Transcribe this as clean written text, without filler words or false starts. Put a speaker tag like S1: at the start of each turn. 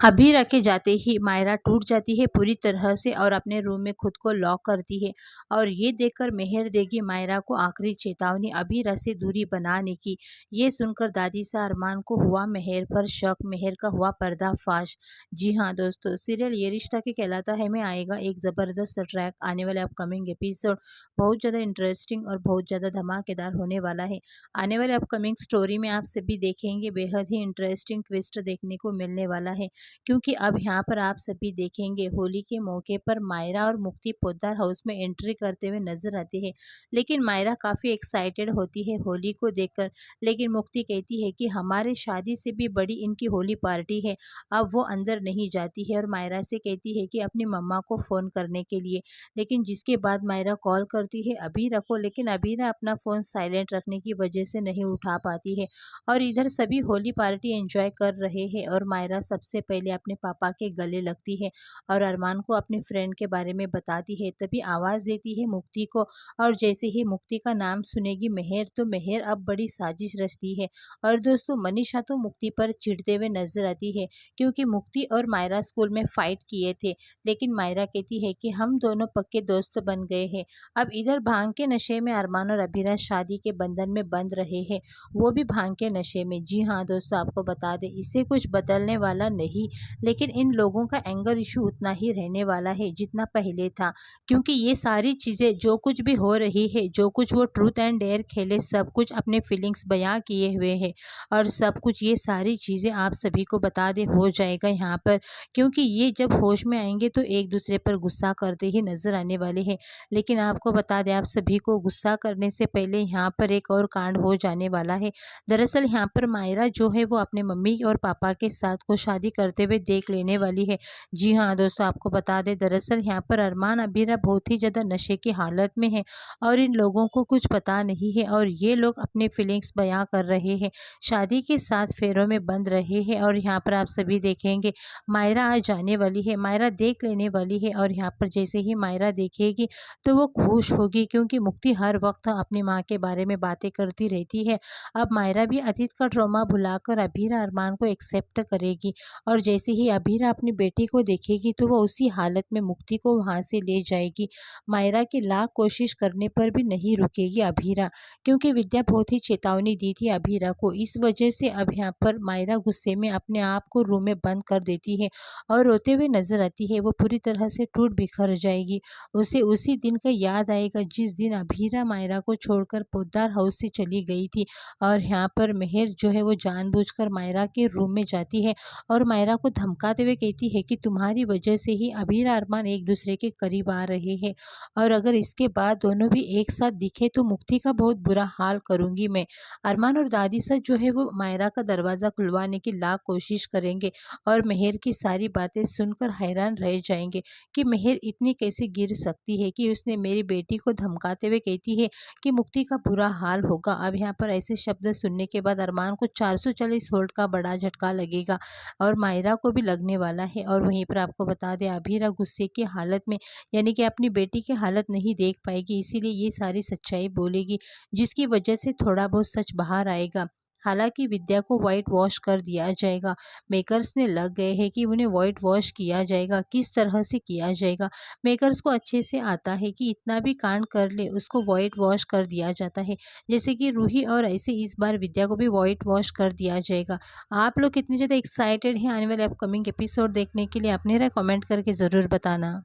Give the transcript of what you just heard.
S1: अभी रखे जाते ही मायरा टूट जाती है पूरी तरह से और अपने रूम में खुद को लॉक करती है। और ये देखकर मेहर देगी मायरा को आखिरी चेतावनी अभीरा से दूरी बनाने की। ये सुनकर दादी सा अरमान को हुआ मेहर पर शक, मेहर का हुआ पर्दाफाश। जी हाँ दोस्तों, सीरियल ये रिश्ता के कहलाता है में आएगा एक ज़बरदस्त ट्रैक। आने वाले अपकमिंग एपिसोड बहुत ज़्यादा इंटरेस्टिंग और बहुत ज़्यादा धमाकेदार होने वाला है। आने वाले अपकमिंग स्टोरी में आप सभी देखेंगे बेहद ही इंटरेस्टिंग ट्विस्ट देखने को मिलने वाला है, क्योंकि अब यहाँ पर आप सभी देखेंगे होली के मौके पर मायरा और मुक्ति पोद्दार हाउस में एंट्री करते हुए नजर आती है। लेकिन मायरा काफ़ी एक्साइटेड होती है होली को देखकर, लेकिन मुक्ति कहती है कि हमारे शादी से भी बड़ी इनकी होली पार्टी है। अब वो अंदर नहीं जाती है और मायरा से कहती है कि अपनी मम्मा को फ़ोन करने के लिए। लेकिन जिसके बाद मायरा कॉल करती है अबीरा को, लेकिन अबीरा अपना फ़ोन साइलेंट रखने की वजह से नहीं उठा पाती है। और इधर सभी होली पार्टी एंजॉय कर रहे हैं और मायरा सबसे पहले अपने पापा के गले लगती है और अरमान को अपने फ्रेंड के बारे में बताती है। तभी आवाज़ देती है मुक्ति को, और जैसे ही मुक्ति का नाम सुनेगी मेहर, तो मेहर अब बड़ी साजिश रचती है। और दोस्तों, मनीषा तो मुक्ति पर चिढ़ते हुए नजर आती है, क्योंकि मुक्ति और मायरा स्कूल में फाइट किए थे। लेकिन मायरा कहती है कि हम दोनों पक्के दोस्त बन गए हैं। अब इधर भांग के नशे में अरमान और अभीरा शादी के बंधन में बंध रहे हैं, वो भी भांग के नशे में। जी हाँ दोस्तों, आपको बता दें इससे कुछ बदलने वाला नहीं, लेकिन इन लोगों का एंगर इशू उतना ही रहने वाला है जितना पहले था। क्योंकि ये सारी चीज़ें जो कुछ भी हो रही है, जो कुछ वो ट्रूथ एंड डेयर खेले, सब कुछ अपने फीलिंग्स बयां किए हुए हैं। और सब कुछ ये सारी चीज़ें आप सभी को बता दे हो जाएगा यहाँ पर, क्योंकि ये जब होश में आएंगे तो एक दूसरे पर गुस्सा करते ही नजर आने वाले हैं। लेकिन आपको बता दें, आप सभी को गुस्सा करने से पहले यहाँ पर एक और कांड हो जाने वाला है। दरअसल यहाँ पर मायरा जो है वो अपने मम्मी और पापा के साथ को शादी करते हुए देख लेने वाली है। जी हाँ दोस्तों, आपको बता दें दरअसल यहाँ पर अरमान अबीरा बहुत ही ज़्यादा नशे की हालत में है और इन लोगों को कुछ पता नहीं है, और ये लोग अपने फीलिंग्स बयां कर रहे हैं, शादी के साथ फेरों में बंध रहे हैं। और यहाँ पर आप सभी देखेंगे मायरा आज जाने वाली है, मायरा देख लेने वाली है। और यहाँ पर जैसे ही मायरा देखेगी तो वो खुश होगी, क्योंकि मुक्ति हर वक्त अपनी माँ के बारे में बातें करती रहती है। अब मायरा भी अतीत का ट्रॉमा भुलाकर अभीरा अरमान को एक्सेप्ट करेगी। और जैसे ही अभीरा अपनी बेटी को देखेगी तो वो उसी हालत में मुक्ति को वहाँ से ले जाएगी। मायरा की लाख कोशिश करने पर भी नहीं रुकेगी अभीरा, क्योंकि विद्या बहुत ही चेतावनी दी थी अभीरा को। इस वजह से अब यहाँ पर मायरा गुस्से में अपने आप को रूम में बंद कर देती है और रोते हुए नजर आती है। वो पूरी तरह से टूट बिखर जाएगी। उसे उसी दिन का याद आएगा जिस दिन अभीरा मायरा को छोड़कर पोद्दार हाउस से चली गई थी। और यहाँ पर मेहर जो है वो जानबूझकर मायरा के रूम में जाती है और मायरा को धमकाते हुए कहती है कि तुम्हारी वजह से ही अबीर अरमान एक दूसरे के करीब आ रहे हैं, और अगर इसके बाद दोनों भी एक साथ दिखे तो मुक्ति का बहुत बुरा हाल करूंगी मैं। अरमान और दादी सर जो है वो मायरा का दरवाज़ा खुलवाने की लाख कोशिश करेंगे और मेहर की सारी बातें सुनकर हैरान रह जाएंगे कि मेहर इतनी कैसे गिर सकती है कि उसने मेरी बेटी को धमकाते हुए कहती है कि मुक्ति का बुरा हाल होगा। अब यहाँ पर ऐसे शब्द सुनने के बाद अरमान को 440 वोल्ट का बड़ा झटका लगेगा और मायरा को भी लगने वाला है। और वहीं पर आपको बता दें अभीरा गुस्से की हालत में, यानी कि अपनी बेटी की हालत नहीं देख पाएगी, इसीलिए ये सारी सच्चाई बोलेगी, जिसकी वजह से थोड़ा बहुत सच बाहर आएगा। हालांकि विद्या को वाइट वॉश कर दिया जाएगा, मेकर्स ने लग गए हैं कि उन्हें वाइट वॉश किया जाएगा। किस तरह से किया जाएगा, मेकर्स को अच्छे से आता है कि इतना भी कांड कर ले उसको वाइट वॉश कर दिया जाता है, जैसे कि रूही, और ऐसे इस बार विद्या को भी वाइट वॉश कर दिया जाएगा। आप लोग कितने ज़्यादा एक्साइटेड हैं आने वाले अपकमिंग एपिसोड देखने के लिए? अपने कमेंट करके ज़रूर बताना।